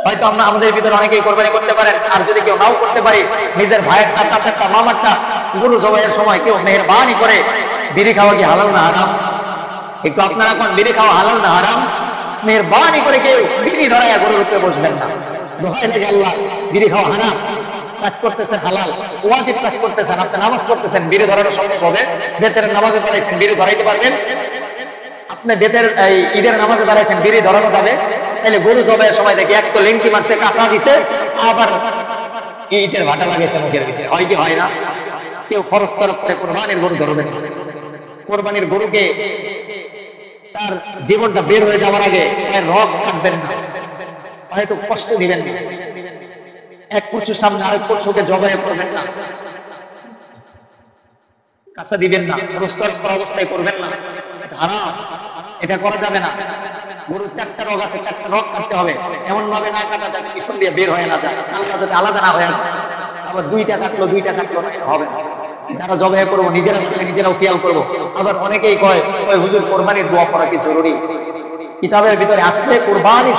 হয়তো আমরা আমাদের ভিতরে অনেকেই কোরবানি করতে পারেন, আর যদি কেউ নাও করতে পারি, নিজের ভাইয়েরটা, চাচারটা, মামারটা গরু জবাইয়ের সময় কেউ মেহেরবানি করে বিড়ি খাওয়া কি হালাল না হারাম? একটু আপনারা কোন বিড়ি খাওয়া হালাল না হারাম? মেহেরবানি করে কেউ বিড়ি ধরাইয়া গরুর উপরে বসবেন না। দোহাই লাগে আল্লাহ, বিড়ি খাওয়া হারাম, কাজ করতেছেন হালাল, ওয়াজিব কাজ করতেছেন, আপনি নামাজ করতেছেন, বিড়ি ধরানো সম্ভব হবে? বেতের নামাজে দাঁড়াইছেন, বিড়ি ধরাইতে পারবেন? আপনি বেতের ঈদের নামাজে দাঁড়াইছেন, বিড়ি ধরানো যাবে? তাহলে গরু জবাইয়ের সময় দেখি এক তো লেংটি মারছে, কাঁচা দিছে, আবার ইটের ভাটা লাগাইছে মুখের ভিতরে। হয় কি হয় না? কেউ খরচ তরফ করে কোরবানির গরু ধরবেন। কোরবানির গরুকে তার জীবনটা বের হয়ে যাওয়ার আগে রগ কাটবেন না, হয়তো কষ্ট দিবেন না, এক পশুর সামনে আরেক পশুকে জবাই করবেন না, কাঁচা দিবেন না, রোস্টার অবস্থায় করবেন না, হারাম, এটা করা যাবে না। গরুর 4টা রগ আছে, 4টা রগ কাটতে হবে, এমন ভাবে না কাটা যাবে পিছন দিয়ে বের হয়ে না যায়, আলাদা যাতে আলাদা না হয়ে যায়। আবার 2টা কাটলো না, এটা হবে না। যারা জবাই করবো নিজেরা নিজেরাও খেয়াল করবো। আবার অনেকেই কয় হুজুর কোরবানির দোয়া করা কি জরুরি? কিতাবের ভিতরে আসলে কোরবানির